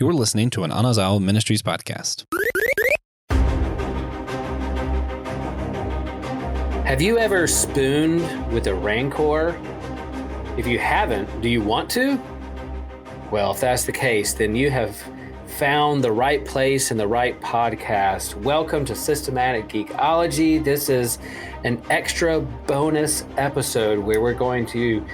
You're listening to an Anazao Ministries podcast. Have you ever spooned with a Rancor? If you haven't, do you want to? Well, if that's the case, then you have found the right place and the right podcast. Welcome to Systematic Geekology. This is an extra bonus episode where we're going to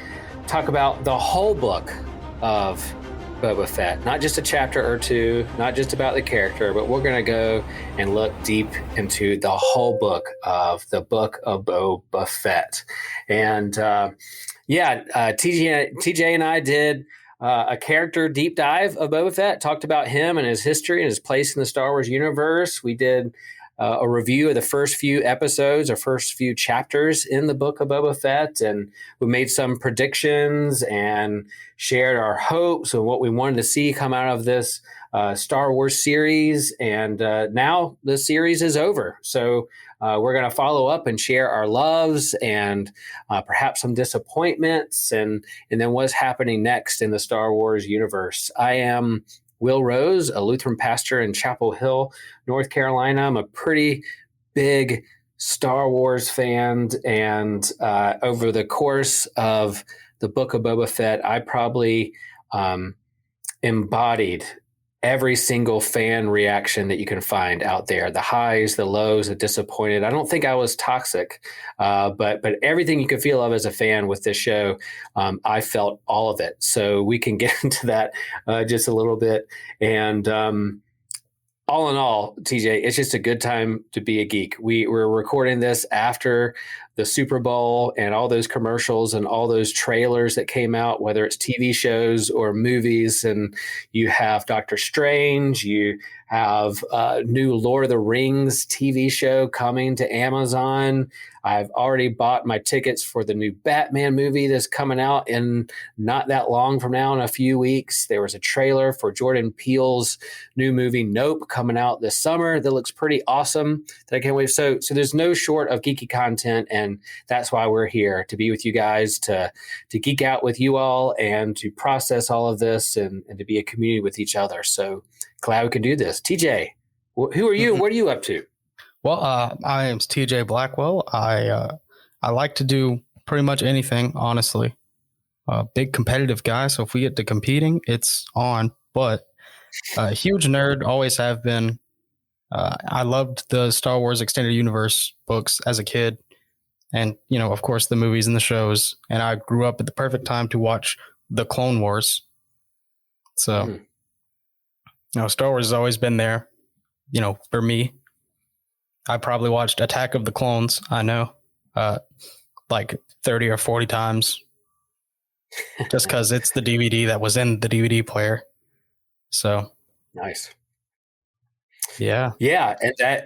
talk about the whole book of Boba Fett, not just a chapter or two, not just about the character, but we're going to go and look deep into the whole book of Boba Fett. And TJ and I did a character deep dive of Boba Fett, talked about him and his history and his place in the Star Wars universe. We did a review of the first few episodes or first few chapters in the book of Boba Fett, and we made some predictions and shared our hopes and what we wanted to see come out of this Star Wars series. And now the series is over. So we're going to follow up and share our loves and perhaps some disappointments and then what's happening next in the Star Wars universe. I am Will Rose, a Lutheran pastor in Chapel Hill, North Carolina. I'm a pretty big Star Wars fan, and over the course of the book of Boba Fett, I probably embodied every single fan reaction that you can find out there, the highs, the lows, the disappointed. I don't think I was toxic, but everything you could feel of as a fan with this show, I felt all of it. So we can get into that just a little bit. And all in all, TJ, it's just a good time to be a geek. We're recording this after the Super Bowl and all those commercials and all those trailers that came out, whether it's TV shows or movies. And you have Doctor Strange, you have a new Lord of the Rings TV show coming to Amazon. I've already bought my tickets for the new Batman movie that's coming out in not that long from now, in a few weeks. There was a trailer for Jordan Peele's new movie Nope coming out this summer that looks pretty awesome that I can't wait. So there's no short of geeky content, and that's why we're here, to be with you guys, to geek out with you all and to process all of this and to be a community with each other. So glad we can do this. TJ, who are you? What are you up to? Well, I am TJ Blackwell. I like to do pretty much anything, honestly. Big competitive guy, so if we get to competing, it's on. But a huge nerd, always have been. I loved the Star Wars Extended Universe books as a kid. And, of course, the movies and the shows. And I grew up at the perfect time to watch the Clone Wars. So, Star Wars has always been there, for me. I probably watched Attack of the Clones, I know, like 30 or 40 times, just because it's the DVD that was in the DVD player. So nice. Yeah. Yeah,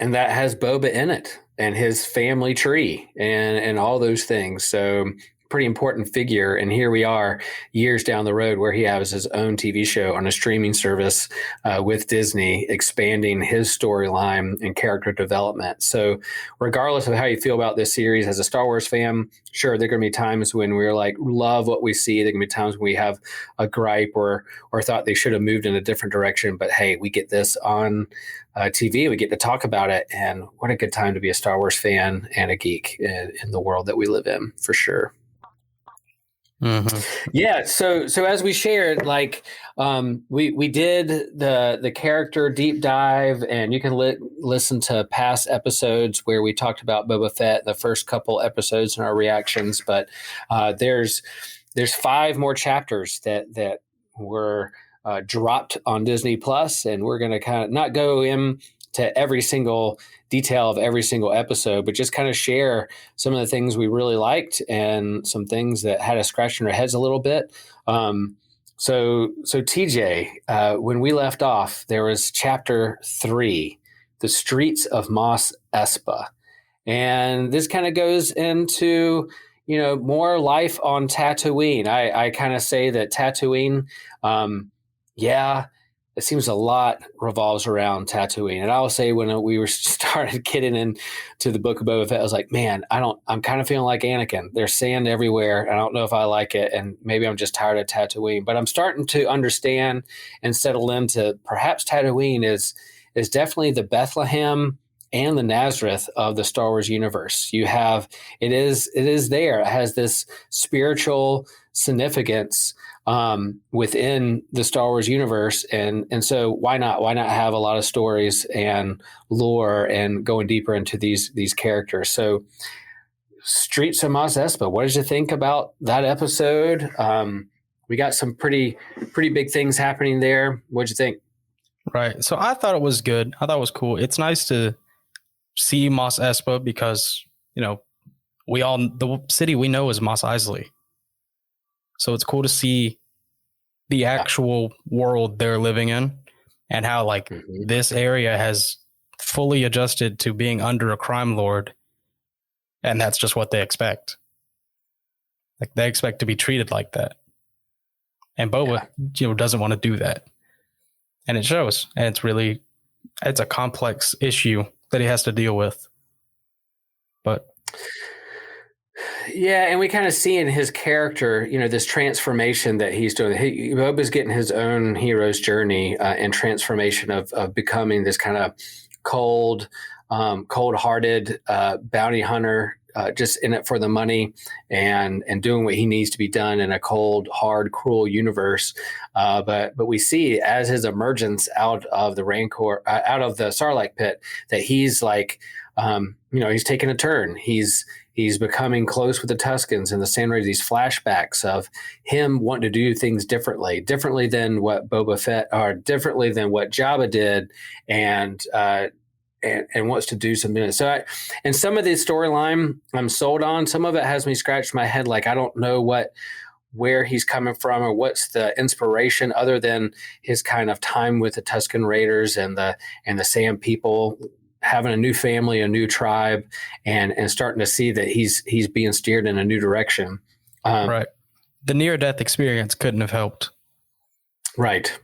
and that has Boba in it and his family tree and all those things. So pretty important figure. And here we are years down the road where he has his own TV show on a streaming service with Disney, expanding his storyline and character development. So regardless of how you feel about this series as a Star Wars fan, sure, there are going to be times when we're like, love what we see. There are going to be times when we have a gripe or thought they should have moved in a different direction. But hey, we get this on TV. We get to talk about it. And what a good time to be a Star Wars fan and a geek in the world that we live in, for sure. Mm-hmm. Yeah. So as we shared, like we did the character deep dive, and you can listen to past episodes where we talked about Boba Fett, the first couple episodes and our reactions. But there's 5 more chapters that were dropped on Disney Plus, and we're going to kind of not go into every single detail of every single episode, but just kind of share some of the things we really liked and some things that had us scratching our heads a little bit. So TJ, when we left off, there was chapter 3, The Streets of Mos Espa. And this kind of goes into, more life on Tatooine. I kind of say that Tatooine, it seems a lot revolves around Tatooine. And I'll say when we were started getting into the Book of Boba Fett, I was like, man, I'm kind of feeling like Anakin. There's sand everywhere. I don't know if I like it. And maybe I'm just tired of Tatooine, but I'm starting to understand and settle into perhaps Tatooine is definitely the Bethlehem and the Nazareth of the Star Wars universe. It is there. It has this spiritual significance within the Star Wars universe. And so why not have a lot of stories and lore and going deeper into these characters? So Streets of Mos Espa, what did you think about that episode? We got some pretty big things happening there. What'd you think? Right. So I thought it was good. I thought it was cool. It's nice to see Mos Espa because, the city we know is Mos Eisley. So it's cool to see the actual world they're living in and how this area has fully adjusted to being under a crime lord. And that's just what they expect. Like they expect to be treated like that. And Boba, doesn't want to do that. And it shows. And it's a complex issue that he has to deal with. But yeah, and we kind of see in his character, this transformation that he's doing. Boba's getting his own hero's journey and transformation of becoming this kind of cold-hearted bounty hunter, just in it for the money and doing what he needs to be done in a cold, hard, cruel universe. But we see as his emergence out of the Rancor, out of the Sarlacc pit, that he's he's taking a turn. He's becoming close with the Tuskens and the Sand Raiders, these flashbacks of him wanting to do things differently than what Boba Fett, or differently than what Jabba did, and wants to do something. So, and some of the storyline I'm sold on. Some of it has me scratch my head, like I don't know where he's coming from or what's the inspiration, other than his kind of time with the Tusken Raiders and the Sand people, having a new family, a new tribe, and starting to see that he's being steered in a new direction. Right. The near-death experience couldn't have helped. Right.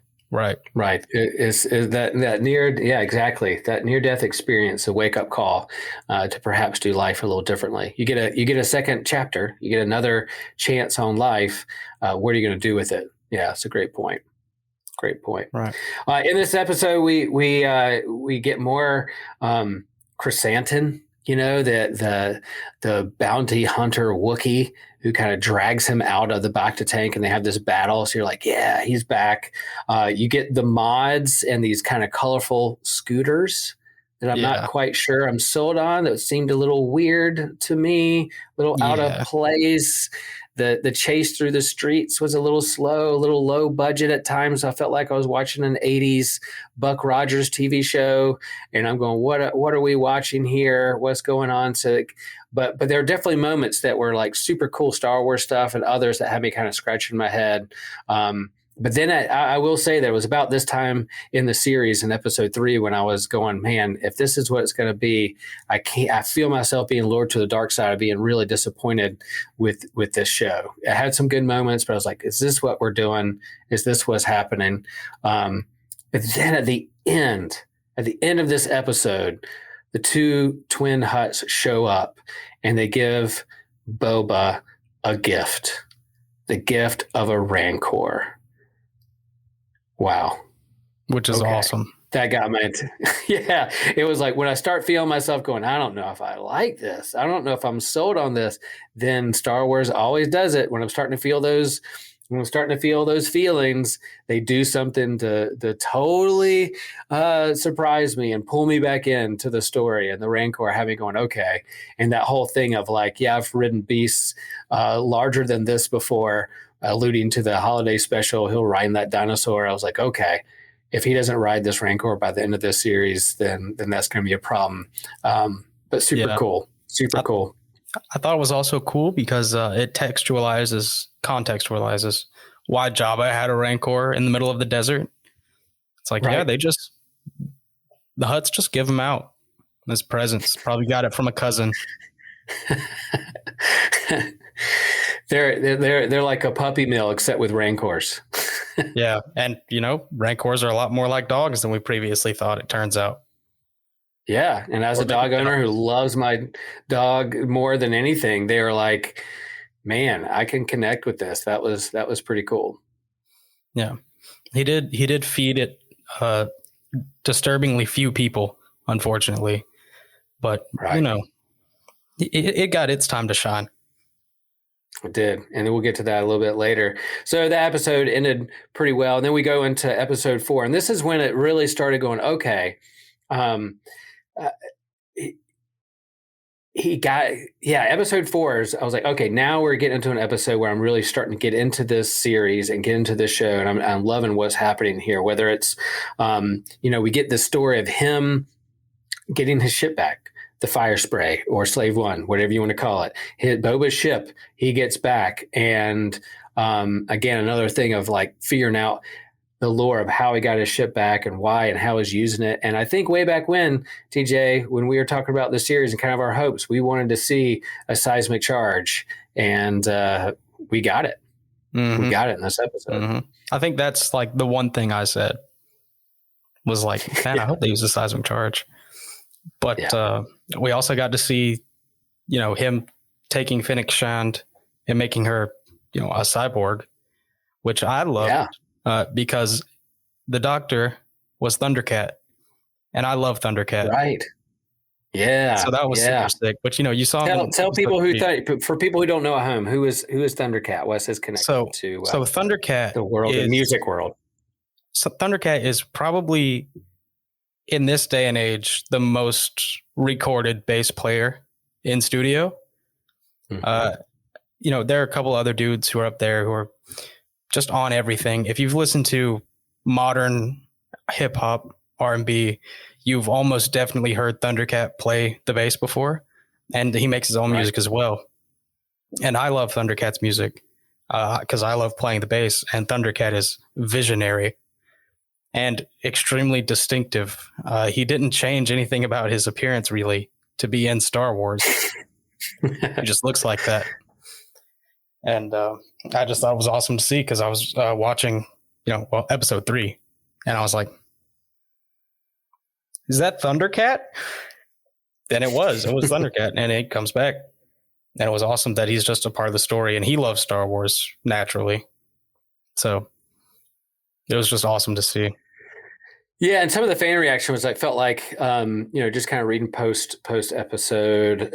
Is that near? Yeah, exactly. That near-death experience, a wake-up call to perhaps do life a little differently. You get a second chapter. You get another chance on life. What are you going to do with it? Yeah, it's a great point. Great point. Right. In this episode, we get more Chrysanthemum, the bounty hunter Wookiee, who kind of drags him out of the Bacta tank, and they have this battle. So you're like, yeah, he's back. You get the mods and these kind of colorful scooters that I'm not quite sure I'm sold on. That seemed a little weird to me, a little out of place. The chase through the streets was a little slow, a little low budget at times. I felt like I was watching an 80s Buck Rogers TV show, and I'm going, what are we watching here? What's going on? So, but there are definitely moments that were like super cool Star Wars stuff, and others that had me kind of scratching my head. But then I will say that it was about this time in the series in episode 3 when I was going, man, if this is what it's going to be, I feel myself being lured to the dark side of being really disappointed with this show. It had some good moments, but I was like, is this what we're doing? Is this what's happening? But then at the end of this episode, the two twin Hutts show up and they give Boba a gift, the gift of a Rancor. Wow. Which is awesome. That got my yeah. It was like when I start feeling myself going, I don't know if I like this. I don't know if I'm sold on this. Then Star Wars always does it. When I'm starting to feel those feelings, they do something to totally surprise me and pull me back into the story. And the Rancor had me going, okay. And that whole thing of like, yeah, I've ridden beasts larger than this before, alluding to the holiday special, he'll ride that dinosaur. I was like, okay, if he doesn't ride this Rancor by the end of this series, then that's going to be a problem. But super cool. I thought it was also cool because it contextualizes why Jabba had a Rancor in the middle of the desert. It's like, yeah, the Hutts just give him out as presents. Probably got it from a cousin. They're like a puppy mill, except with rancors. Yeah, and rancors are a lot more like dogs than we previously thought. It turns out. Yeah, and as Or a maybe dog owner who loves my dog more than anything, they were like, "Man, I can connect with this." That was pretty cool. Yeah, he did feed it disturbingly few people, unfortunately, but Right. it got its time to shine. It did. And then we'll get to that a little bit later. So the episode ended pretty well. And then we go into episode 4. And this is when it really started going, okay. Uh, he got, yeah, episode 4 is, I was like, okay, now we're getting into an episode where I'm really starting to get into this series and get into this show. And I'm loving what's happening here, whether it's, we get the story of him getting his ship back, the fire spray or Slave One, whatever you want to call it. Hit Boba's ship, he gets back, and again, another thing of like figuring out the lore of how he got his ship back and why and how he's using it. And I think way back when, TJ, when we were talking about the series and kind of our hopes, we wanted to see a seismic charge, and we got it. Mm-hmm. We got it in this episode. Mm-hmm. I think that's like the one thing I said was like, man, I hope they use a seismic charge. But we also got to see, him taking Fennec Shand and making her, a cyborg, which I loved because the Doctor was Thundercat, and I love Thundercat. Right. Yeah. So that was super sick. But you saw tell people for people who don't know at home, who is Thundercat? What's his connection to Thundercat, the world, the music world? So Thundercat is probably, in this day and age, the most recorded bass player in studio. Mm-hmm. There are a couple other dudes who are up there who are just on everything. If you've listened to modern hip hop, R&B, you've almost definitely heard Thundercat play the bass before, and he makes his own music as well. And I love Thundercat's music because I love playing the bass, and Thundercat is visionary and extremely distinctive. He didn't change anything about his appearance really to be in Star Wars. He just looks like that. And I just thought it was awesome to see because I was watching, episode 3, and I was like, is that Thundercat? And it was Thundercat, and it comes back. And it was awesome that he's just a part of the story, and he loves Star Wars naturally. So it was just awesome to see. Yeah, and some of the fan reaction was felt like just kind of reading post episode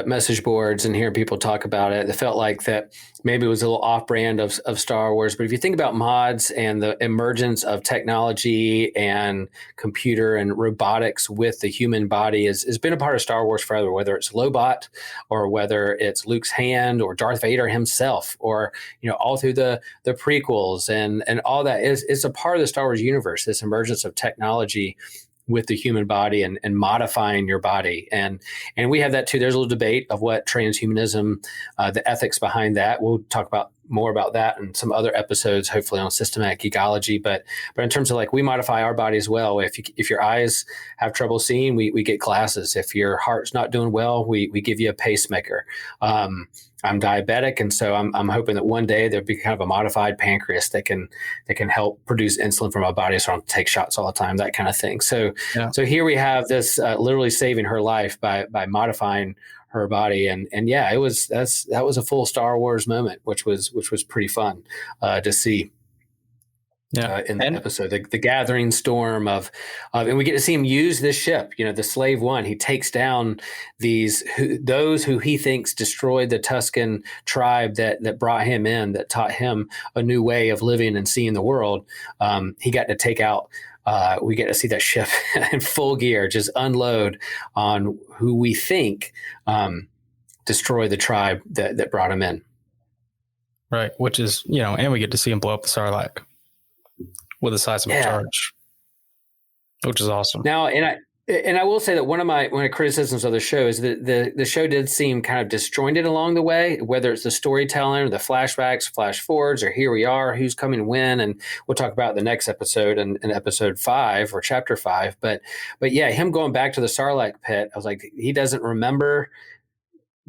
message boards and hearing people talk about it. It felt like that maybe it was a little off brand of Star Wars. But if you think about mods and the emergence of technology and computer and robotics with the human body has been a part of Star Wars forever. Whether it's Lobot or whether it's Luke's hand or Darth Vader himself, or all through the prequels and all that is a part of the Star Wars universe. This emergence of technology with the human body and modifying your body. And we have that too. There's a little debate of what transhumanism, the ethics behind that. We'll talk about more about that in some other episodes, hopefully on systematic ecology. But in terms of we modify our body as well. If your eyes have trouble seeing, we get glasses. If your heart's not doing well, we give you a pacemaker. I'm diabetic, and so I'm hoping that one day there'll be kind of a modified pancreas that can help produce insulin from my body, so I don't take shots all the time, that kind of thing. So here we have this literally saving her life by modifying her body, and that was a full Star Wars moment, which was pretty fun to see. In the episode, the gathering storm of and we get to see him use this ship, the Slave One. He takes down those who he thinks destroyed the Tusken tribe that brought him in, that taught him a new way of living and seeing the world. He got to take out. We get to see that ship in full gear, just unload on who we think destroyed the tribe that brought him in. Right, which is and we get to see him blow up the Sarlacc with a seismic charge, which is awesome. Now, and I will say that one of my criticisms of the show is that the show did seem kind of disjointed along the way, whether it's the storytelling or the flashbacks, flash forwards, or here we are, who's coming when, and we'll talk about the next episode in episode 5 or chapter 5. But yeah, him going back to the Sarlacc pit, I was like, he doesn't remember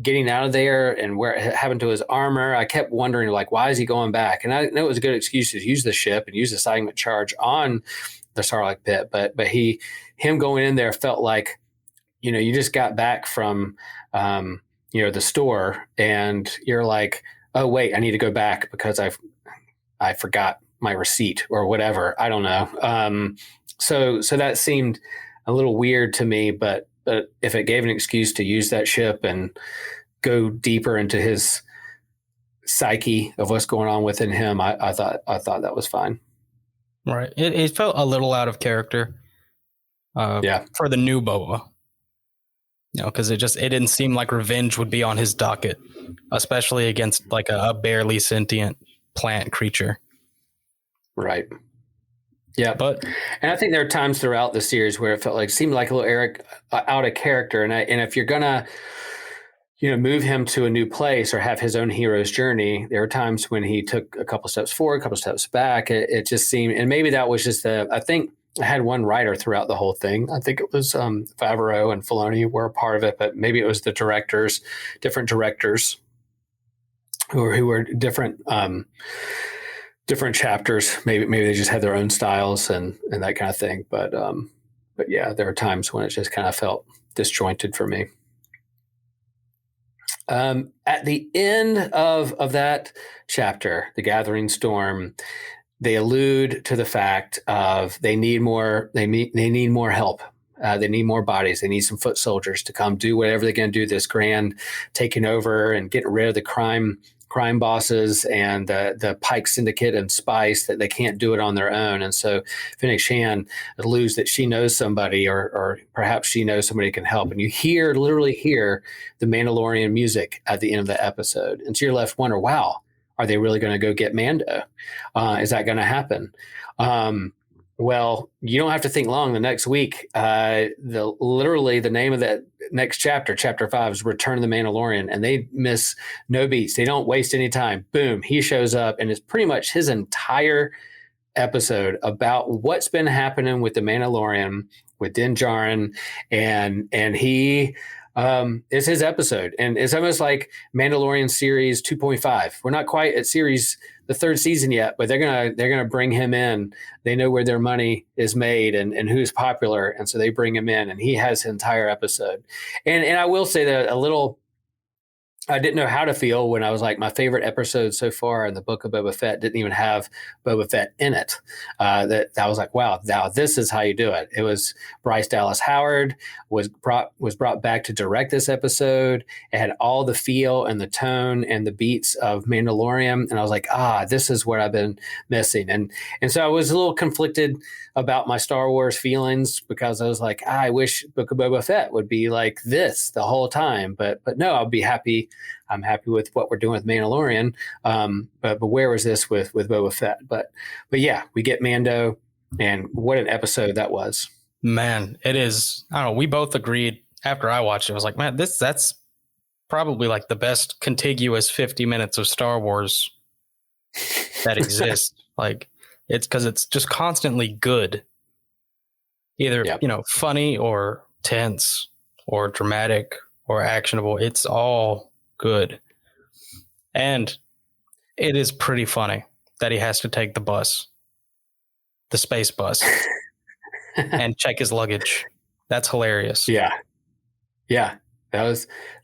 getting out of there and where it happened to his armor. I kept wondering, like, why is he going back? And I know it was a good excuse to use the ship and use the assignment charge on the Sarlacc pit, but him going in there felt like, you just got back from, the store, and you're like, oh wait, I need to go back because I forgot my receipt or whatever. I don't know. So that seemed a little weird to me, but if it gave an excuse to use that ship and go deeper into his psyche of what's going on within him, I thought that was fine. Right. It felt a little out of character. For the new Boba. Because it didn't seem like revenge would be on his docket, especially against like a barely sentient plant creature. Right. Yeah. And I think there are times throughout the series where it seemed like a little Eric out of character. And if you're gonna, move him to a new place or have his own hero's journey, there were times when he took a couple steps forward, a couple steps back. It just seemed, and maybe that was just I think I had one writer throughout the whole thing. I think it was Favreau and Filoni were a part of it, but maybe it was the different directors who were different chapters. Maybe they just had their own styles and that kind of thing. But yeah, there are times when it just kind of felt disjointed for me. At the end of that chapter, The Gathering Storm, they allude to the fact of they need more help. They need more bodies. They need some foot soldiers to come do whatever they're going to do. This grand taking over and getting rid of the crime bosses and the Pike Syndicate and Spice, that they can't do it on their own. And so Fennec Shan alludes that she knows somebody, or perhaps she knows somebody who can help. And you literally hear the Mandalorian music at the end of the episode. And so you're left wondering, wow, are they really going to go get Mando? Is that going to happen? Well, you don't have to think long. The next week, literally the name of that next chapter, chapter 5, is Return of the Mandalorian, and they miss no beats. They don't waste any time. Boom, he shows up, and it's pretty much his entire episode about what's been happening with the Mandalorian, with Din Djarin, and he it's his episode, and it's almost like Mandalorian series 2.5. We're not quite at the third season yet, but they're gonna bring him in. They know where their money is made and who's popular, and so they bring him in, and he has his entire episode. And I will say that I didn't know how to feel when I was like, my favorite episode so far in the Book of Boba Fett didn't even have Boba Fett in it. That I was like, wow, now this is how you do it. It was Bryce Dallas Howard was brought back to direct this episode. It had all the feel and the tone and the beats of Mandalorian, and I was like, this is what I've been missing. And so I was a little conflicted about my Star Wars feelings, because I was like, I wish Book of Boba Fett would be like this the whole time, but no, I'll be happy. I'm happy with what we're doing with Mandalorian. But where was this with Boba Fett? But yeah, we get Mando, and what an episode that was. Man, it is. I don't know. We both agreed after I watched it. I was like, man, that's probably like the best contiguous 50 minutes of Star Wars that exists. Like, it's because it's just constantly good, either funny or tense or dramatic or actionable. It's all good, and it is pretty funny that he has to take the space bus, and check his luggage. That's hilarious. Yeah. That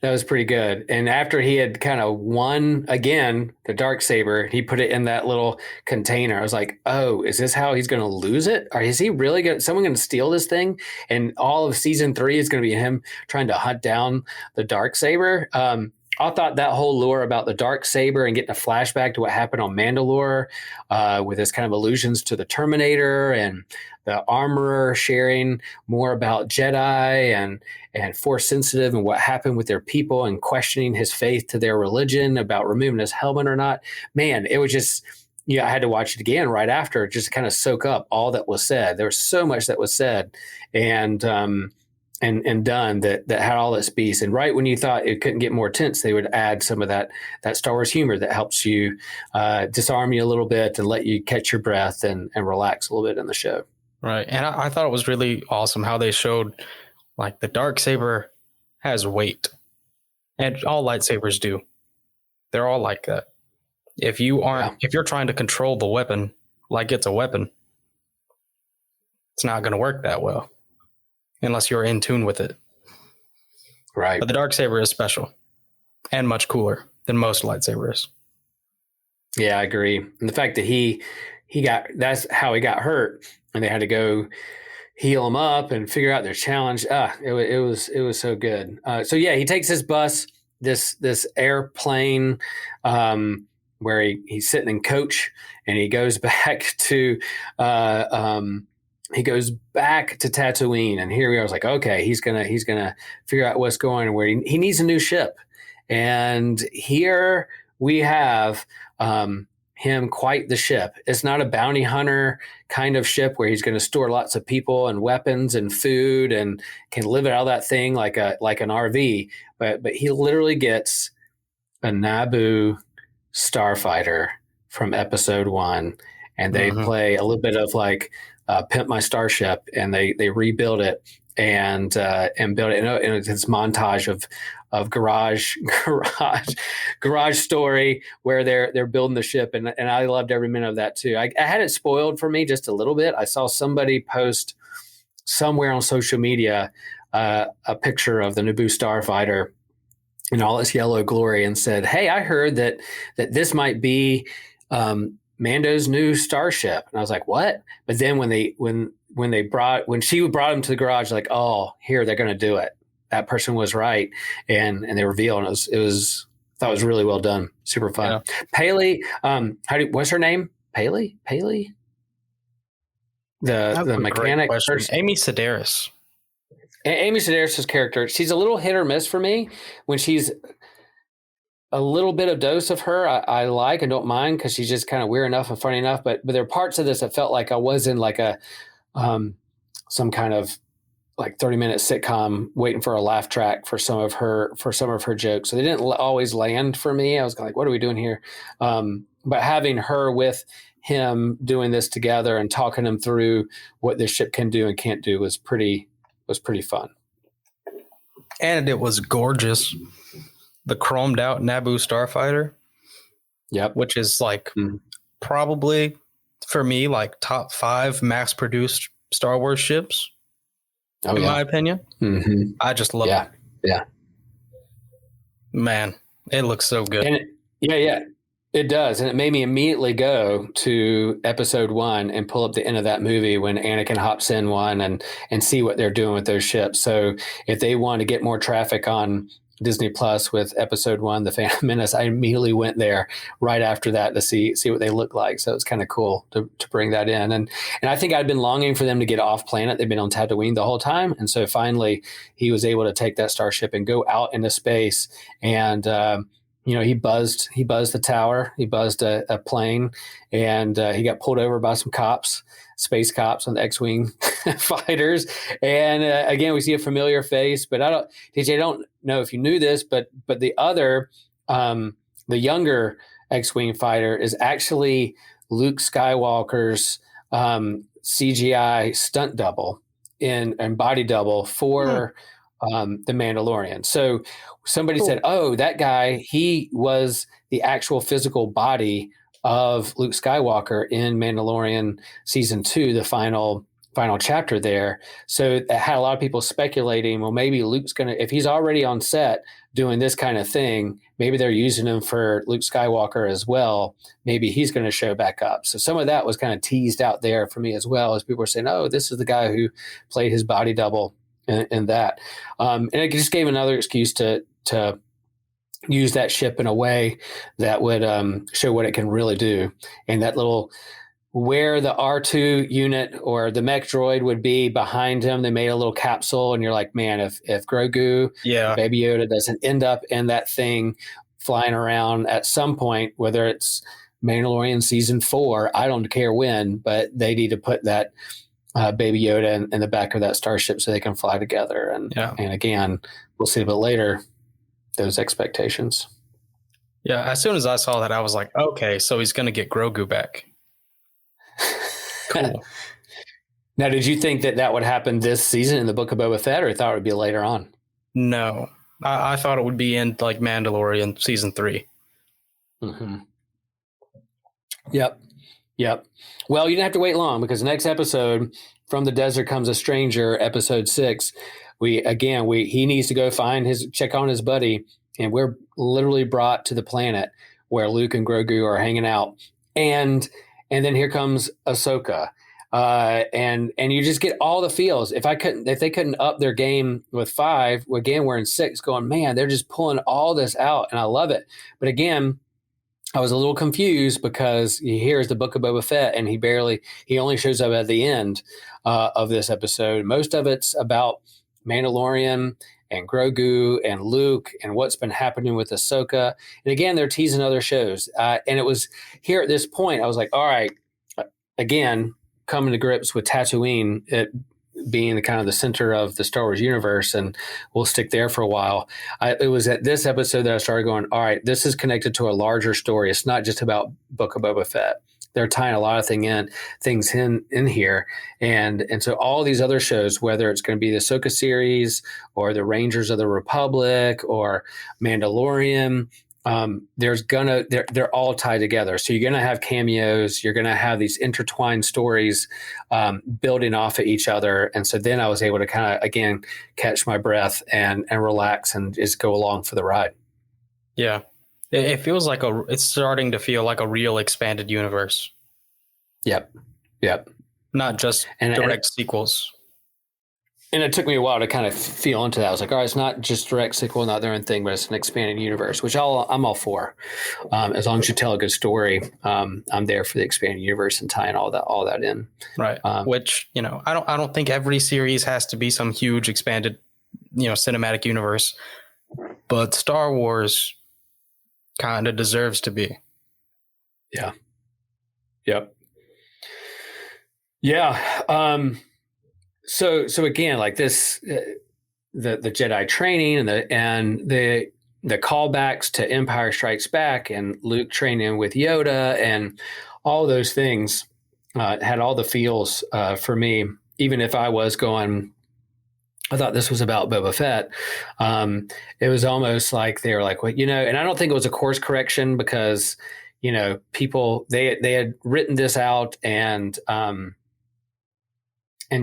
was pretty good. And after he had kind of won again the Darksaber, he put it in that little container. I was like, oh, is this how he's going to lose it? Or is he really someone going to steal this thing? And all of season 3 is going to be him trying to hunt down the Darksaber. I thought that whole lore about the Darksaber and getting a flashback to what happened on Mandalore, with this kind of allusions to the Terminator and the Armorer sharing more about Jedi and Force sensitive and what happened with their people, and questioning his faith to their religion about removing his helmet or not. Man, it was just, I had to watch it again right after, just to kind of soak up all that was said. There was so much that was said and done that had all this beast. And right when you thought it couldn't get more tense, they would add some of that Star Wars humor that helps you disarm you a little bit and let you catch your breath and relax a little bit in the show. Right. And I thought it was really awesome how they showed like the Darksaber has weight. And all lightsabers do. They're all like that. If you're trying to control the weapon like it's a weapon, it's not going to work that well unless you're in tune with it. Right. But the darksaber is special and much cooler than most lightsabers. Yeah, I agree. And the fact that that's how he got hurt, and they had to go heal him up and figure out their challenge. It was so good. So yeah, he takes his bus, this airplane, where he's sitting in coach, and he goes back to Tatooine. And here we are. I was like, okay, he's gonna figure out what's going on, where he needs a new ship. And here we have him quite the ship. It's not a bounty hunter kind of ship where he's going to store lots of people and weapons and food and can live it out of that thing like an RV. But he literally gets a Naboo starfighter from Episode 1, and they play a little bit of like Pimp My Starship, and they rebuild it and build it. And it's this montage of garage story where they're building the ship, and I loved every minute of that too. I had it spoiled for me just a little bit. I saw somebody post somewhere on social media a picture of the Naboo starfighter in all its yellow glory, and said, "Hey, I heard that this might be Mando's new starship." And I was like, "What?" But then when she brought him to the garage, like, "Oh, here, they're going to do it." That person was right, and they reveal, and it was I thought it was really well done, super fun. Yeah. Paley, what's her name? Paley, the mechanic person. Amy Sedaris. Amy Sedaris' character, she's a little hit or miss for me. When she's a little bit of dose of her, I like and don't mind, because she's just kind of weird enough and funny enough. But there are parts of this that felt like I was in like a some kind of like 30-minute sitcom waiting for a laugh track for some of her jokes. So they didn't always land for me. I was like, what are we doing here? But having her with him doing this together and talking him through what this ship can do and can't do was pretty fun. And it was gorgeous. The chromed out Naboo starfighter. Yep. Which is like probably for me, like top 5 mass produced Star Wars ships. In my opinion. Mm-hmm. I just love it. Yeah. Man, it looks so good. And it does. And it made me immediately go to Episode 1 and pull up the end of that movie when Anakin hops in one and see what they're doing with those ships. So if they want to get more traffic on Disney Plus with Episode 1, The Phantom Menace, I immediately went there right after that to see what they look like. So it's kind of cool to bring that in. And I think I'd been longing for them to get off planet. They've been on Tatooine the whole time. And so finally he was able to take that starship and go out into space. And, he buzzed the tower, he buzzed a plane, and he got pulled over by some space cops on the X-Wing fighters. And again, we see a familiar face, but I don't know if you knew this, but the other, the younger X-Wing fighter is actually Luke Skywalker's CGI stunt double and body double for the Mandalorian. So somebody said, "Oh, that guy, he was the actual physical body of Luke Skywalker in Mandalorian season 2, the final chapter there." So it had a lot of people speculating, well, maybe Luke's if he's already on set doing this kind of thing, maybe they're using him for Luke Skywalker as well. Maybe he's going to show back up. So some of that was kind of teased out there for me as well, as people were saying, "Oh, this is the guy who played his body double in that." And it just gave another excuse to use that ship in a way that would show what it can really do. And that little, where the R2 unit or the mech droid would be behind him, they made a little capsule, and you're like, man, if Grogu, Baby Yoda, doesn't end up in that thing flying around at some point, whether it's Mandalorian season 4, I don't care when, but they need to put that Baby Yoda in the back of that starship so they can fly together. And again, we'll see a bit later, those expectations. Yeah, as soon as I saw that, I was like, okay, so he's going to get Grogu back. Cool. Now, did you think that would happen this season in the Book of Boba Fett, or thought it would be later on? No, I thought it would be in like Mandalorian season 3. Mm-hmm. Yep. Well, you didn't have to wait long, because the next episode, From the Desert Comes a Stranger, episode 6, he needs to go check on his buddy, and we're literally brought to the planet where Luke and Grogu are hanging out, and then here comes Ahsoka, and you just get all the feels. If they couldn't up their game with 5, again we're in 6, going, man, they're just pulling all this out, and I love it. But again, I was a little confused, because here's the Book of Boba Fett, and he only shows up at the end of this episode. Most of it's about Mandalorian and Grogu and Luke and what's been happening with Ahsoka. And again, they're teasing other shows. And it was here at this point, I was like, all right, again, coming to grips with Tatooine, being the kind of the center of the Star Wars universe, and we'll stick there for a while. It was at this episode that I started going, all right, this is connected to a larger story. It's not just about Book of Boba Fett. They're tying a lot of things in here. And so all these other shows, whether it's going to be the Ahsoka series or the Rangers of the Republic or Mandalorian, they're all tied together. So you're going to have cameos. You're going to have these intertwined stories building off of each other. And so then I was able to kind of, again, catch my breath and relax and just go along for the ride. Yeah. It feels like it's starting to feel like a real expanded universe. Yep. Not just direct sequels. And it took me a while to kind of feel into that. I was like, all right, it's not just direct sequel, not their own thing, but it's an expanded universe, which I'm all for. As long as you tell a good story, I'm there for the expanded universe and tying all that in. Right. Which, I don't think every series has to be some huge expanded, cinematic universe, but Star Wars kind of deserves to be. Yeah. Yep. Yeah. So again, like this, the Jedi training and the callbacks to Empire Strikes Back and Luke training with Yoda and all those things had all the feels for me. Even if I was going, I thought this was about Boba Fett. It was almost like they were like, well, and I don't think it was a course correction, because people they had written this out and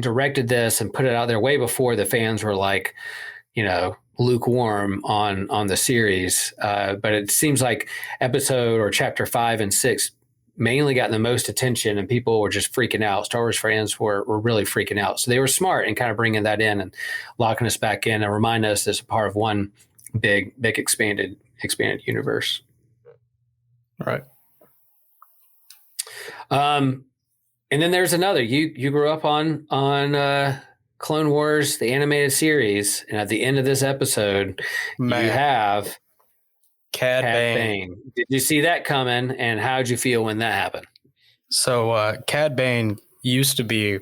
directed this and put it out there way before the fans were like, lukewarm on the series. But it seems like episode or chapter 5 and 6 mainly got the most attention, and people were just freaking out. Star Wars fans were really freaking out. So they were smart in kind of bringing that in and locking us back in and remind us this is part of one big expanded universe. Right. And then there's another. You grew up on Clone Wars, the animated series, and at the end of this episode, you have Cad Bane. Did you see that coming? And how did you feel when that happened? So Cad Bane used to be,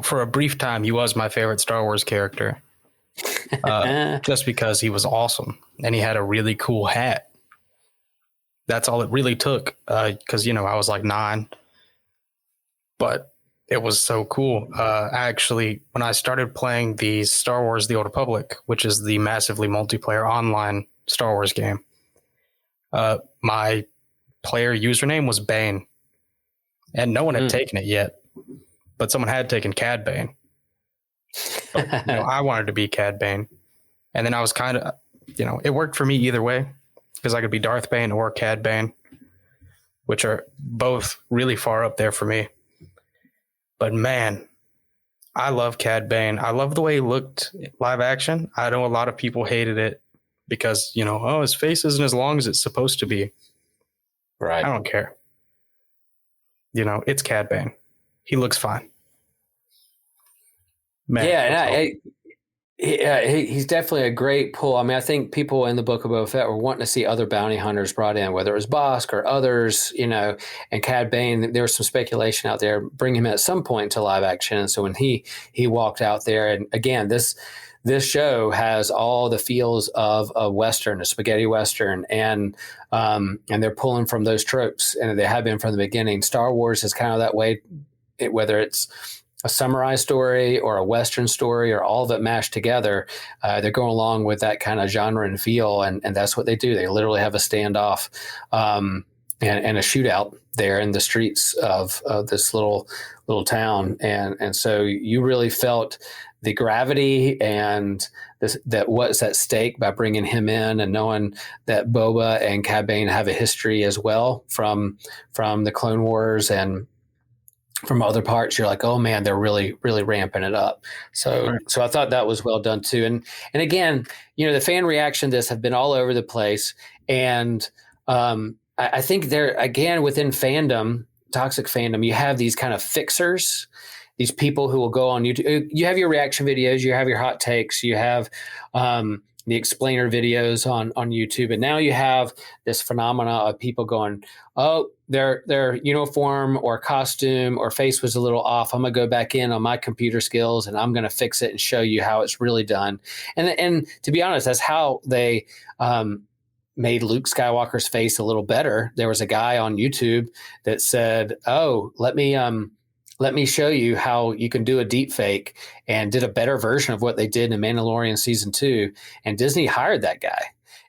for a brief time, he was my favorite Star Wars character, just because he was awesome and he had a really cool hat. That's all it really took, because I was like 9. But it was so cool. Actually, when I started playing the Star Wars The Old Republic, which is the massively multiplayer online Star Wars game, my player username was Bane. And no one had taken it yet. But someone had taken Cad Bane. But, I wanted to be Cad Bane. And then I was kind of, it worked for me either way, because I could be Darth Bane or Cad Bane, which are both really far up there for me. But man, I love Cad Bane. I love the way he looked live action. I know a lot of people hated it because, his face isn't as long as it's supposed to be. Right. I don't care. It's Cad Bane. He looks fine. Man, yeah, he's definitely a great pull. I mean, I think people in the Book of Boba Fett were wanting to see other bounty hunters brought in, whether it was Bosk or others, and Cad Bane. There was some speculation out there, bring him at some point to live action. And so when he walked out there, and again, this show has all the feels of a Western, a spaghetti Western, and they're pulling from those tropes, and they have been from the beginning. Star Wars is kind of that way, whether it's a samurai story or a Western story or all of it mashed together. They're going along with that kind of genre and feel, and that's what they do. They literally have a standoff and a shootout there in the streets of this little town, and so you really felt the gravity and that what's at stake by bringing him in, and knowing that Boba and Cad Bane have a history as well from the Clone Wars and from other parts. You're like, oh man, they're really ramping it up. So I thought that was well done too. And again, the fan reaction to this have been all over the place. And I think there, again, within fandom, toxic fandom, you have these kind of fixers, these people who will go on YouTube. You have your reaction videos, you have your hot takes, you have the explainer videos on YouTube. And now you have this phenomena of people going, oh, their uniform or costume or face was a little off. I'm going to go back in on my computer skills and I'm going to fix it and show you how it's really done. And to be honest, that's how they made Luke Skywalker's face a little better. There was a guy on YouTube that said, oh, let me show you how you can do a deep fake, and did a better version of what they did in Mandalorian season 2. And Disney hired that guy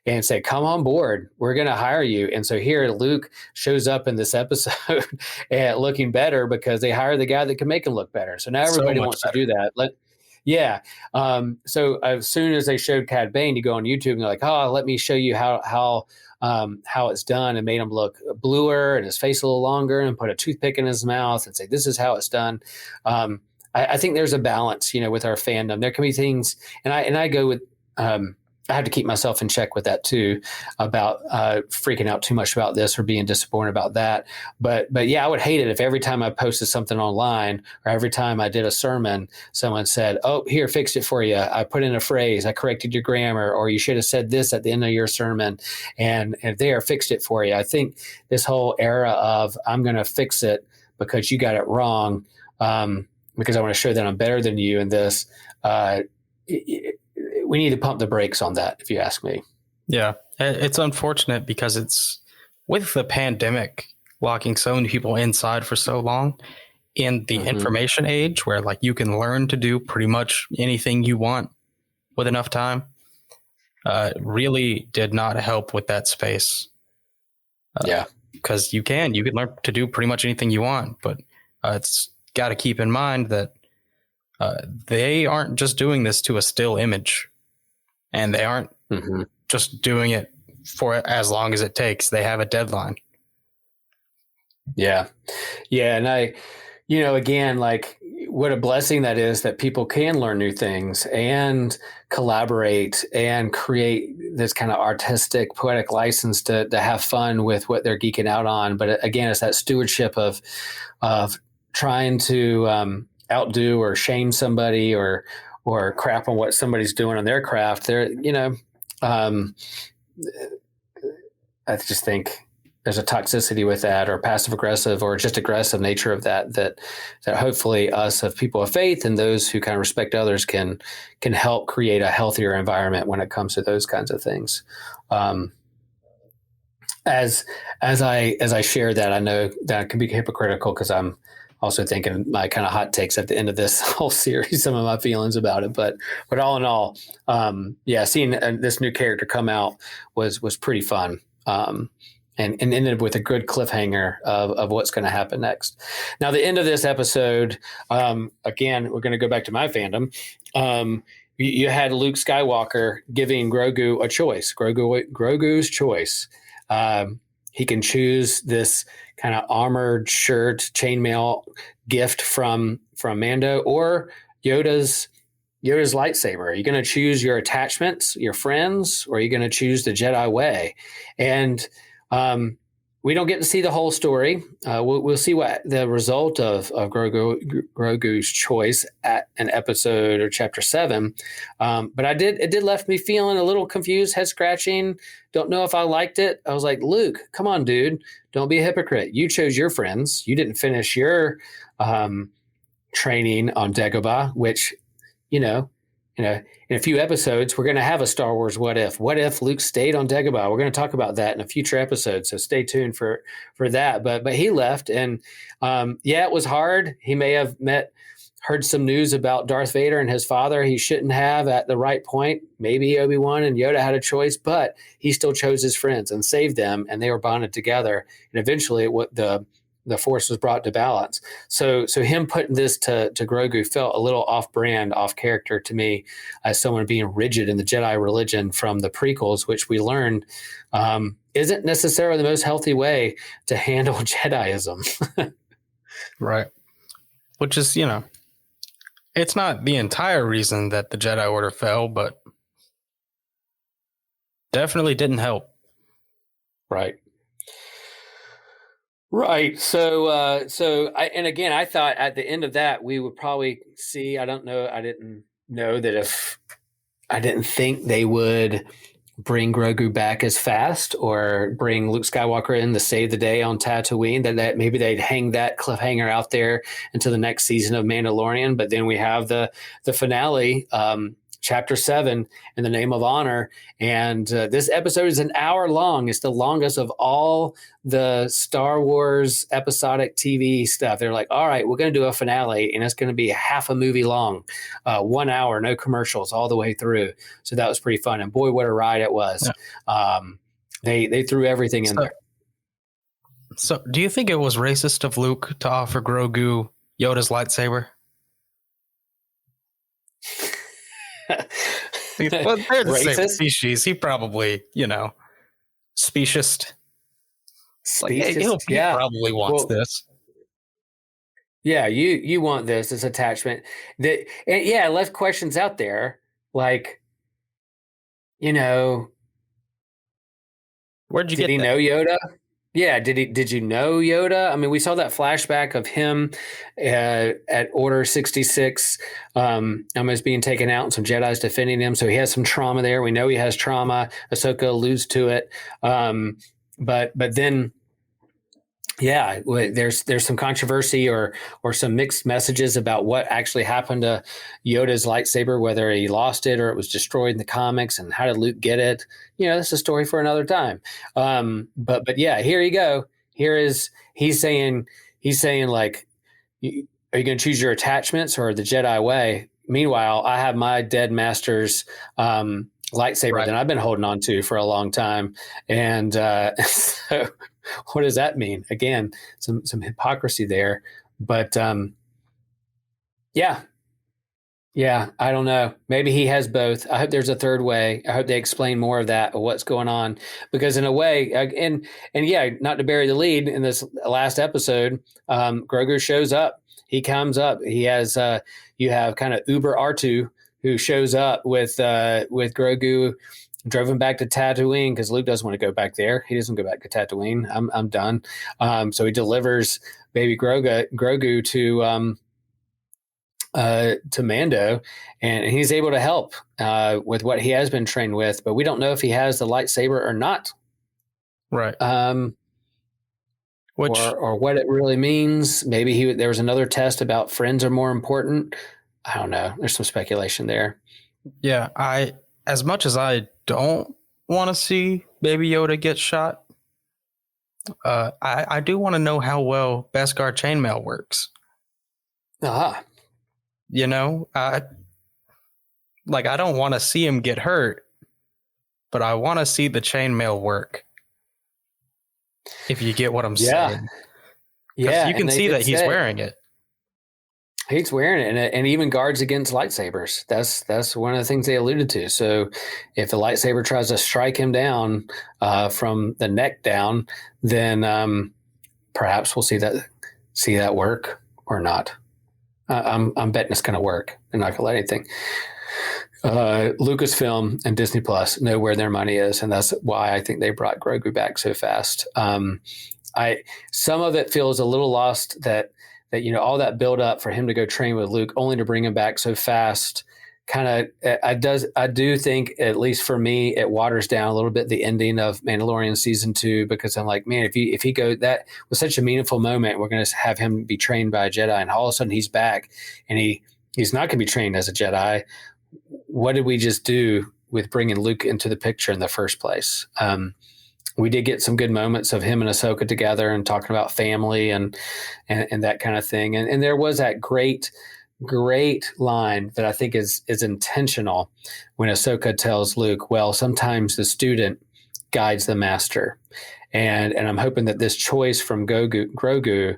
and said, come on board, we're going to hire you. And so here Luke shows up in this episode and looking better because they hired the guy that can make him look better. So now everybody wants to do that. So as soon as they showed Cad Bane, you go on YouTube and they're like, oh, let me show you how it's done, and made him look bluer and his face a little longer and put a toothpick in his mouth and say, this is how it's done. I think there's a balance, with our fandom. There can be things, and I go with, I have to keep myself in check with that too, about freaking out too much about this or being disappointed about that. But yeah, I would hate it if every time I posted something online or every time I did a sermon, someone said, oh, here, fixed it for you. I put in a phrase, I corrected your grammar, or you should have said this at the end of your sermon, and there, fixed it for you. I think this whole era of I'm going to fix it because you got it wrong, because I want to show that I'm better than you in this, we need to pump the brakes on that, if you ask me. Yeah, it's unfortunate because it's with the pandemic locking so many people inside for so long, in the information age where like you can learn to do pretty much anything you want with enough time, really did not help with that space. Because you can learn to do pretty much anything you want, but it's got to keep in mind that they aren't just doing this to a still image. And they aren't just doing it for as long as it takes. They have a deadline. Yeah. And again, like what a blessing that is that people can learn new things and collaborate and create this kind of artistic, poetic license to have fun with what they're geeking out on. But again, it's that stewardship of trying to outdo or shame somebody or crap on what somebody's doing on their craft. I just think there's a toxicity with that, or passive aggressive, or just aggressive nature of that hopefully us, of people of faith and those who kind of respect others, can help create a healthier environment when it comes to those kinds of things. As I share that, I know that I can be hypocritical because I'm also thinking my kind of hot takes at the end of this whole series, some of my feelings about it. But all in all, seeing this new character come out was pretty fun, and ended with a good cliffhanger of what's going to happen next. Now, the end of this episode, again, we're going to go back to my fandom. You had Luke Skywalker giving Grogu a choice, Grogu's choice. He can choose this kind of armored shirt, chainmail gift from Mando, or Yoda's lightsaber. Are you going to choose your attachments, your friends, or are you going to choose the Jedi way? And we don't get to see the whole story. We'll see what the result of Grogu's choice at an episode or chapter 7. But it did left me feeling a little confused, head scratching. Don't know if I liked it. I was like, Luke, come on, dude. Don't be a hypocrite. You chose your friends. You didn't finish your training on Dagobah, which, in a few episodes, we're going to have a Star Wars what if. What if Luke stayed on Dagobah? We're going to talk about that in a future episode, so stay tuned for that. But he left, and it was hard. He may have met heard some news about Darth Vader and his father he shouldn't have at the right point. Maybe Obi-Wan and Yoda had a choice, but he still chose his friends and saved them, and they were bonded together. And eventually, the Force was brought to balance. So him putting this to Grogu felt a little off-brand, off-character to me, as someone being rigid in the Jedi religion from the prequels, which we learned isn't necessarily the most healthy way to handle Jediism. Right. Which is, it's not the entire reason that the Jedi Order fell, but definitely didn't help. Right. So, I thought at the end of that, we would probably see, I didn't think they would bring Grogu back as fast or bring Luke Skywalker in to save the day on Tatooine, that maybe they'd hang that cliffhanger out there until the next season of Mandalorian. But then we have the finale, Chapter 7, In the Name of Honor. And this episode is an hour long. It's the longest of all the Star Wars episodic TV stuff. They're like, all right, we're going to do a finale, and it's going to be half a movie long, 1 hour, no commercials all the way through. So that was pretty fun. And boy, what a ride it was. Yeah. They threw everything in there. So do you think it was racist of Luke to offer Grogu Yoda's lightsaber? Well, they're the same species. He probably, speciest. Like, hey, he probably wants this. Yeah, you want this attachment. It left questions out there, like, where'd you did get he that? know Yoda? Yeah, did you know Yoda? I mean, we saw that flashback of him at Order 66, almost being taken out and some Jedi's defending him. So he has some trauma there. We know he has trauma. Ahsoka alludes to it. But then, yeah, there's some controversy or some mixed messages about what actually happened to Yoda's lightsaber, whether he lost it or it was destroyed in the comics, and how did Luke get it? That's a story for another time. But yeah, here you go. He's saying like, are you going to choose your attachments or the Jedi way? Meanwhile, I have my dead master's lightsaber that I've been holding on to for a long time, and so. What does that mean? Again, some hypocrisy there, but yeah, I don't know. Maybe he has both. I hope there's a third way. I hope they explain more of that, of what's going on, because in a way, and yeah, not to bury the lead, in this last episode, Grogu shows up. He comes up. He has you have kind of Uber R2 who shows up with Grogu. Drove him back to Tatooine because Luke doesn't want to go back there. He doesn't go back to Tatooine. I'm done. So he delivers baby Grogu to Mando, and he's able to help with what he has been trained with. But we don't know if he has the lightsaber or not. Right. Or what it really means. Maybe there was another test about friends are more important. I don't know. There's some speculation there. Yeah, as much as I don't want to see Baby Yoda get shot, I do want to know how well Beskar chainmail works. Ah. I don't want to see him get hurt, but I want to see the chainmail work. If you get what I'm saying. Yeah, you can see that he's wearing it. He's wearing it, and even guards against lightsabers. That's one of the things they alluded to. So if the lightsaber tries to strike him down from the neck down, then perhaps we'll see that work or not. I'm betting it's going to work. They're not going to let anything. Lucasfilm and Disney Plus know where their money is, and that's why I think they brought Grogu back so fast. Some of it feels a little lost that all that build up for him to go train with Luke, only to bring him back so fast. I do think, at least for me, it waters down a little bit the ending of Mandalorian season 2, because I'm like, man, if he go, that was such a meaningful moment. We're going to have him be trained by a Jedi, and all of a sudden he's back, and he's not going to be trained as a Jedi. What did we just do with bringing Luke into the picture in the first place? We did get some good moments of him and Ahsoka together and talking about family and that kind of thing. And there was that great great line that I think is intentional when Ahsoka tells Luke, well, sometimes the student guides the master. And I'm hoping that this choice from Grogu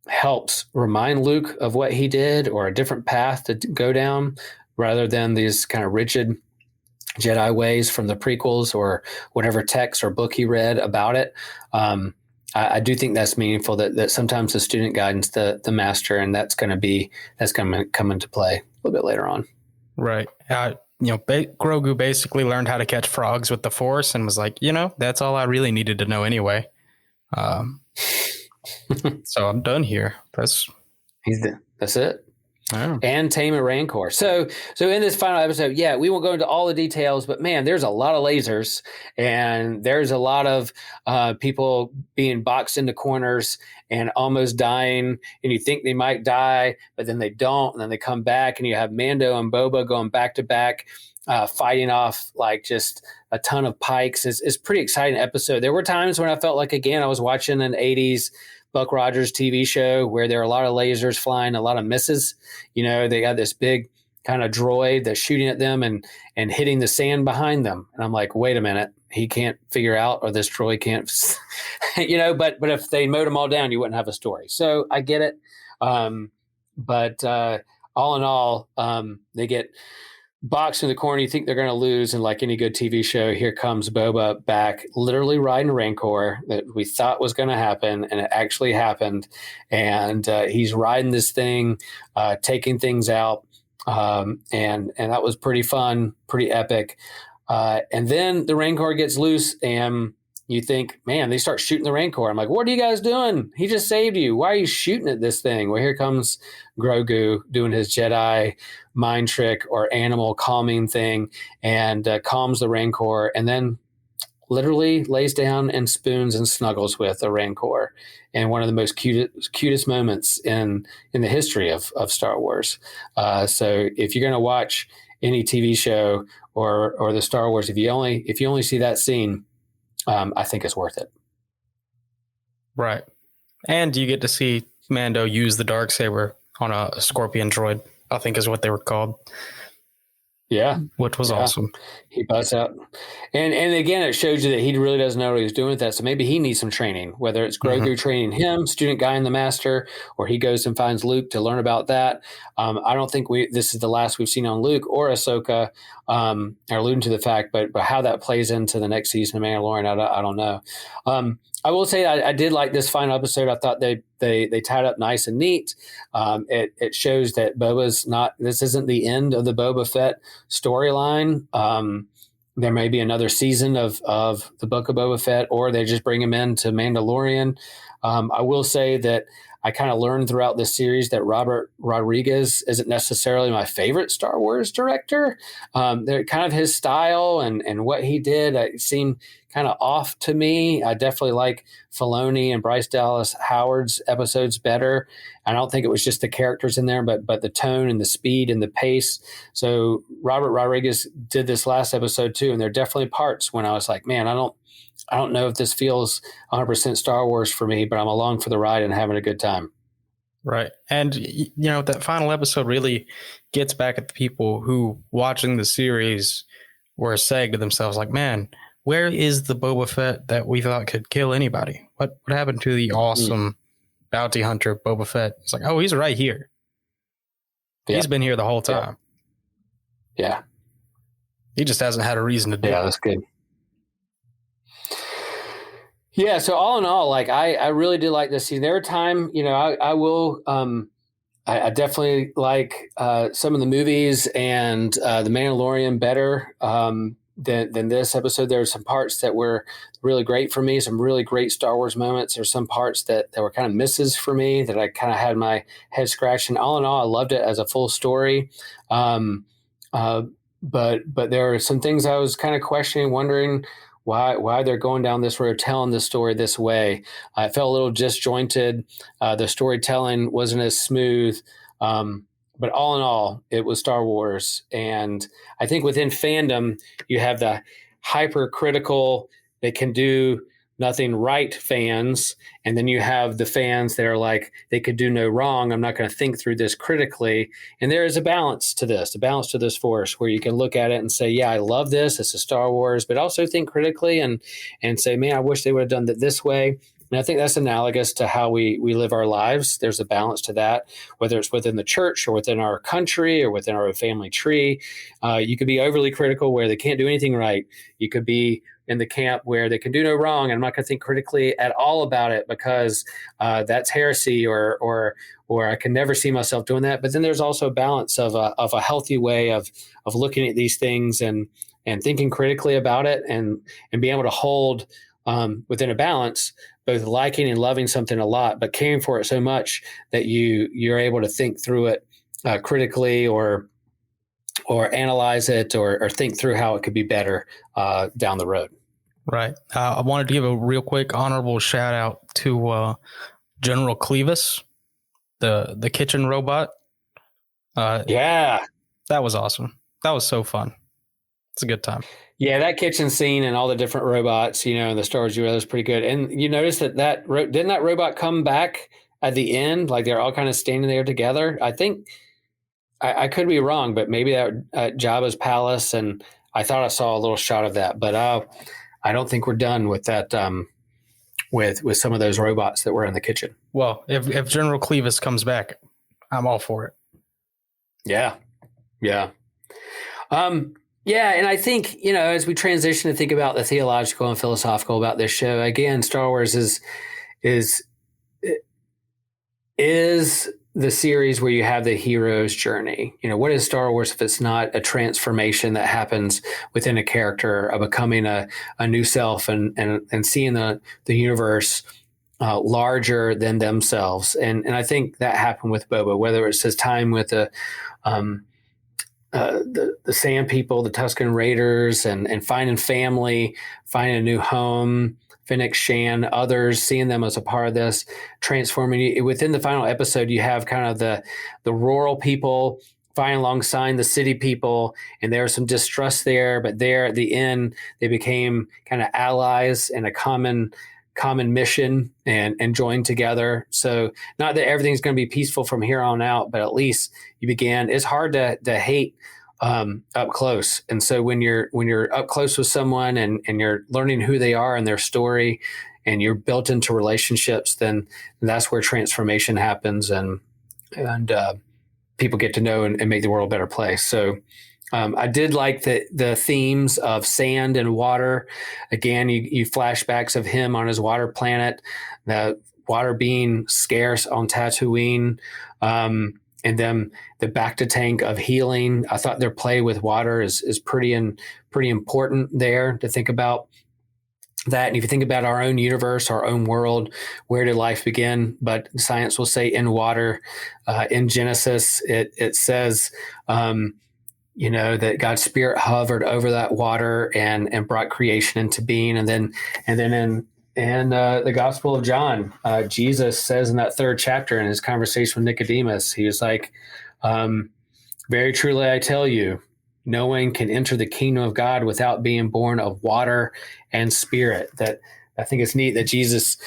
helps remind Luke of what he did or a different path to go down rather than these kind of rigid Jedi ways from the prequels or whatever text or book he read about it. I do think that's meaningful that sometimes the student guidance the master, and that's going to come into play a little bit later on. Right. Grogu basically learned how to catch frogs with the Force and was like, that's all I really needed to know anyway. So I'm done here. That's it. Oh. And tame a Rancor. So in this final episode, we won't go into all the details, but man, there's a lot of lasers and there's a lot of people being boxed into corners and almost dying, and you think they might die, but then they don't, and then they come back, and you have Mando and Boba going back to back, fighting off like just a ton of pikes. It's a pretty exciting episode. There were times when I felt like, again, I was watching an 80s Buck Rogers TV show where there are a lot of lasers flying, a lot of misses. They got this big kind of droid that's shooting at them and hitting the sand behind them. And I'm like, wait a minute, he can't figure out, or this droid can't, but if they mowed them all down, you wouldn't have a story. So I get it. But all in all, they get boxed in the corner. You think they're going to lose, and like any good TV show, here comes Boba back, literally riding a Rancor that we thought was going to happen, and it actually happened. And he's riding this thing, taking things out, and that was pretty fun, pretty epic. And then the Rancor gets loose, and you think, man, they start shooting the Rancor. I'm like, what are you guys doing? He just saved you. Why are you shooting at this thing? Well, here comes Grogu doing his Jedi mind trick or animal calming thing, and calms the Rancor, and then literally lays down and spoons and snuggles with a Rancor. And one of the most cutest moments in the history of Star Wars. So if you're going to watch any TV show or the Star Wars, if you only see that scene, I think it's worth it. Right. And you get to see Mando use the Darksaber on a Scorpion droid, I think is what they were called. Yeah. Which was awesome. He busts out. And again, it shows you that he really doesn't know what he's doing with that. So maybe he needs some training, whether it's Grogu training him, student guy in the master, or he goes and finds Luke to learn about that. I don't think this is the last we've seen on Luke or Ahsoka, alluding to the fact, but how that plays into the next season of Mandalorian, I don't know. I will say I did like this final episode. I thought they tied up nice and neat. It shows that this isn't the end of the Boba Fett storyline. There may be another season of the Book of Boba Fett, or they just bring him into Mandalorian. I will say that I kind of learned throughout this series that Robert Rodriguez isn't necessarily my favorite Star Wars director. They're kind of his style and what he did seemed kind of off to me. I definitely like Filoni and Bryce Dallas Howard's episodes better. I don't think it was just the characters in there, but the tone and the speed and the pace. So Robert Rodriguez did this last episode too, and there are definitely parts when I was like, man, I don't know if this feels 100% Star Wars for me, but I'm along for the ride and having a good time. Right. And, that final episode really gets back at the people who, watching the series, were saying to themselves, like, man, where is the Boba Fett that we thought could kill anybody? What happened to the awesome bounty hunter Boba Fett? It's like, oh, he's right here. Yeah. He's been here the whole time. Yeah. He just hasn't had a reason to do it. Yeah, that's good. Yeah, so all in all, like I really did like this scene. There were time, I definitely like some of the movies and The Mandalorian better than this episode. There were some parts that were really great for me, some really great Star Wars moments. There's some parts that were kind of misses for me that I kind of had my head scratching. All in all, I loved it as a full story. But there are some things I was kind of questioning, wondering why they're going down this road, telling the story this way. I felt a little disjointed. The storytelling wasn't as smooth. But all in all, it was Star Wars. And I think within fandom, you have the hypercritical that can do nothing right fans, and then you have the fans that are like, they could do no wrong. I'm not going to think through this critically. And there is a balance to this force where you can look at it and say, yeah, I love this. This is Star Wars, but also think critically and say, man, I wish they would have done it this way. And I think that's analogous to how we live our lives. There's a balance to that, whether it's within the church or within our country or within our family tree. You could be overly critical where they can't do anything right. You could be in the camp where they can do no wrong, and I'm not going to think critically at all about it because that's heresy, or I can never see myself doing that. But then there's also a balance of a healthy way of looking at these things and thinking critically about it, and being able to hold within a balance both liking and loving something a lot, but caring for it so much that you're able to think through it critically, or analyze it, or think through how it could be better down the road. Right. I wanted to give a real quick honorable shout out to General Clevis, the kitchen robot. Yeah, that was awesome. That was so fun. It's a good time. Yeah, that kitchen scene and all the different robots, and the Star Wars is pretty good. And you notice that didn't that robot come back at the end? Like they're all kind of standing there together. I think I could be wrong, but maybe that at Jabba's palace, and I thought I saw a little shot of that. But I don't think we're done with that. With some of those robots that were in the kitchen. Well, if General Clevis comes back, I'm all for it. Yeah. Yeah, and I think, as we transition to think about the theological and philosophical about this show, again, Star Wars is the series where you have the hero's journey. What is Star Wars if it's not a transformation that happens within a character of becoming a new self and seeing the universe larger than themselves. And I think that happened with Boba, whether it's his time with the Sand People, the Tusken Raiders, and finding family, finding a new home, Fennec Shan, others, seeing them as a part of this, transforming. Within the final episode, you have kind of the rural people fighting alongside the city people, and there was some distrust there, but there at the end, they became kind of allies in a common mission and joined together. So not that everything's going to be peaceful from here on out, but at least you began. It's hard to hate up close. And so when you're up close with someone and you're learning who they are and their story, and you're built into relationships, then that's where transformation happens and people get to know and make the world a better place. So I did like the themes of sand and water. Again, you flashbacks of him on his water planet, the water being scarce on Tatooine, and then the Bacta tank of healing. I thought their play with water is pretty important there to think about that. And if you think about our own universe, our own world, where did life begin? But science will say in water. In Genesis, it says, that God's Spirit hovered over that water and brought creation into being. And then in the Gospel of John, Jesus says in that third chapter in his conversation with Nicodemus, he was like, very truly, I tell you, no one can enter the kingdom of God without being born of water and spirit. That I think it's neat that Jesus,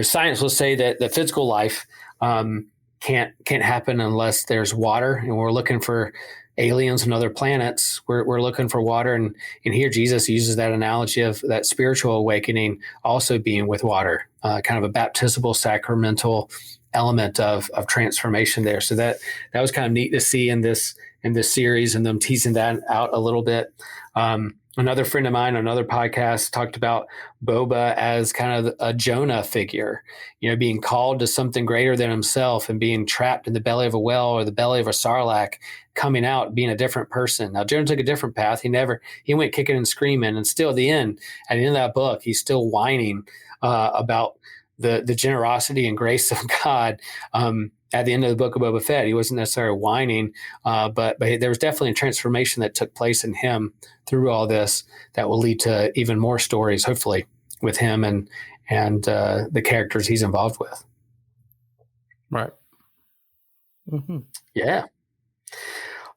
science will say that the physical life can't happen unless there's water, and we're looking for aliens and other planets. We're looking for water, and here Jesus uses that analogy of that spiritual awakening also being with water, kind of a baptismal sacramental element of transformation there. So that was kind of neat to see in this series, and them teasing that out a little bit. Another friend of mine on another podcast talked about Boba as kind of a Jonah figure, being called to something greater than himself and being trapped in the belly of a whale or the belly of a sarlacc, coming out, being a different person. Now, Jonah took a different path. He went kicking and screaming, and still at the end of that book, he's still whining about the generosity and grace of God. At the end of the book of Boba Fett, he wasn't necessarily whining, but there was definitely a transformation that took place in him through all this that will lead to even more stories, hopefully, with him and the characters he's involved with. Right. Mm-hmm. Yeah.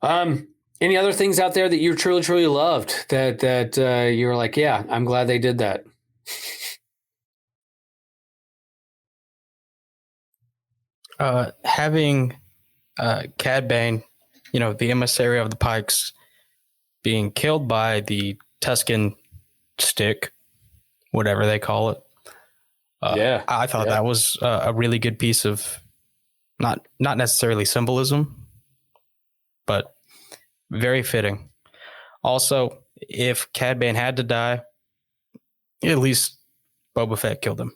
Any other things out there that you truly, truly loved that you were like, yeah, I'm glad they did that? Having Cad Bane, the emissary of the Pikes, being killed by the Tusken stick, whatever they call it. I thought that was a really good piece of not necessarily symbolism, but very fitting. Also, if Cad Bane had to die, at least Boba Fett killed him.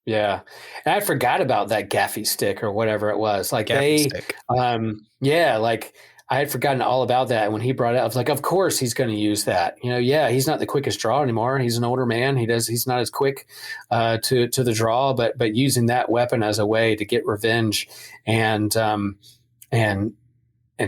Yeah. And I forgot about that gaffy stick or whatever it was. Like Stick. like I had forgotten all about that. And when he brought it up, I was like, of course he's going to use that. He's not the quickest draw anymore. He's an older man. He's not as quick to the draw, but using that weapon as a way to get revenge and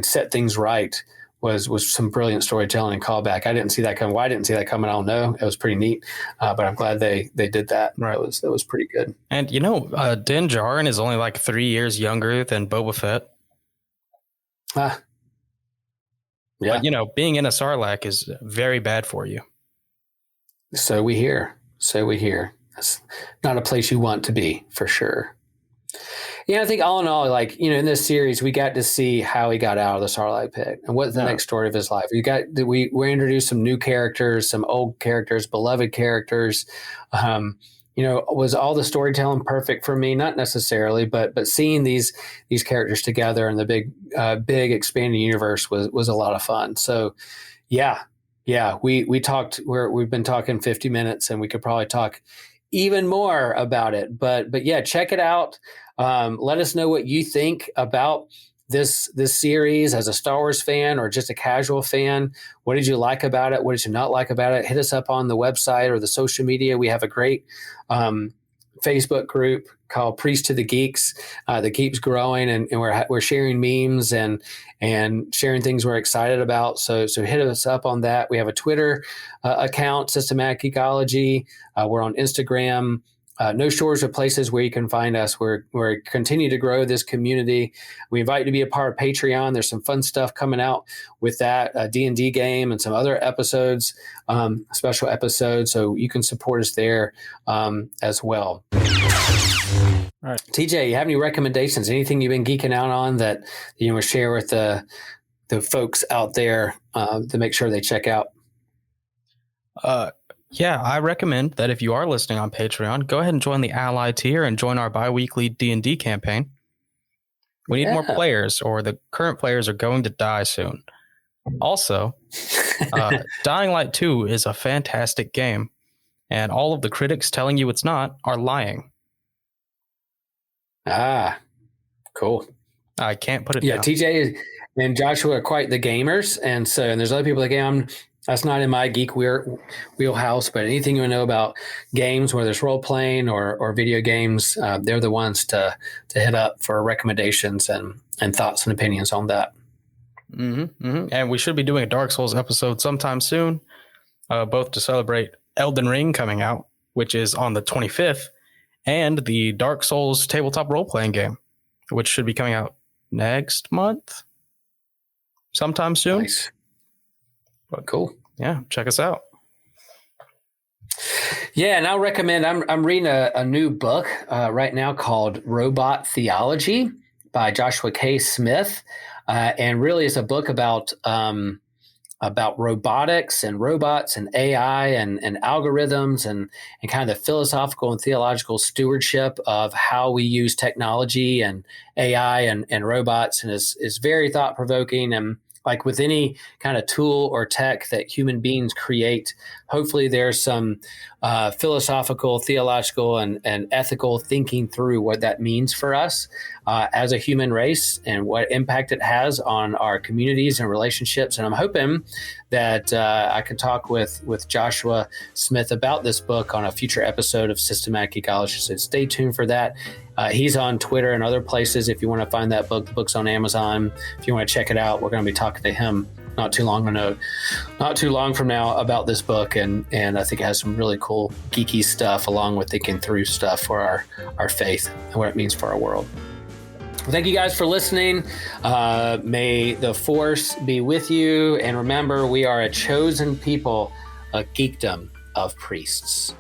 set things right was some brilliant storytelling and callback. I didn't see that coming. Why I didn't see that coming, I don't know. It was pretty neat, but I'm glad they did that. Right. That was pretty good. And Din Djarin is only like 3 years younger than Boba Fett. Yeah. But, being in a Sarlacc is very bad for you. So we hear. That's not a place you want to be, for sure. Yeah, I think all in all, in this series, we got to see how he got out of the Sarlacc pit and what's the next story of his life. We introduced some new characters, some old characters, beloved characters. Was all the storytelling perfect for me? Not necessarily, but seeing these characters together in the big expanding universe was a lot of fun. So, yeah, we talked. We've been talking 50 minutes, and we could probably talk even more about it. But yeah, check it out. Let us know what you think about this series as a Star Wars fan or just a casual fan. What did you like about it? What did you not like about it? Hit us up on the website or the social media. We have a great Facebook group called Priest to the Geeks that keeps growing, and we're sharing memes and sharing things we're excited about. So hit us up on that. We have a Twitter account, Systematic Geekology. We're on Instagram. No shortage of places where you can find us. We're continue to grow this community. We invite you to be a part of Patreon. There's some fun stuff coming out with that D&D game and some other episodes, special episodes. So you can support us there as well. All right, TJ, you have any recommendations? Anything you've been geeking out on that you want to share with the folks out there to make sure they check out? Yeah, I recommend that if you are listening on Patreon, go ahead and join the Ally tier and join our bi-weekly D&D campaign. We need more players, or the current players are going to die soon. Also, Dying Light 2 is a fantastic game, and all of the critics telling you it's not are lying. Ah, cool. I can't put it down. TJ and Joshua are quite the gamers, and there's other people that that's not in my geek wheelhouse, but anything you know about games, whether it's role playing or video games, they're the ones to hit up for recommendations and thoughts and opinions on that. Mm-hmm, mm-hmm. And we should be doing a Dark Souls episode sometime soon, both to celebrate Elden Ring coming out, which is on the 25th, and the Dark Souls tabletop role-playing game, which should be coming out next month, sometime soon. Nice. But cool. Yeah, check us out. Yeah, and I'll recommend, I'm reading a new book right now called Robot Theology by Joshua K. Smith. And really it's a book about robotics and robots and AI and algorithms and kind of the philosophical and theological stewardship of how we use technology and AI and robots, and is very thought-provoking. And like with any kind of tool or tech that human beings create, hopefully there's some philosophical, theological, and ethical thinking through what that means for us as a human race and what impact it has on our communities and relationships. And I'm hoping that I can talk with Joshua Smith about this book on a future episode of Systematic Ecology. So stay tuned for that. He's on Twitter and other places. If you want to find that book, the book's on Amazon. If you want to check it out, we're going to be talking to him not too long from now about this book, and I think it has some really cool geeky stuff along with thinking through stuff for our faith and what it means for our world. Well, thank you guys for listening. May the Force be with you, and remember, we are a chosen people, a geekdom of priests.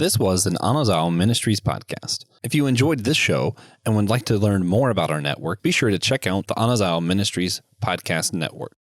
This was an Anazao Ministries podcast. If you enjoyed this show and would like to learn more about our network, be sure to check out the Anazao Ministries Podcast Network.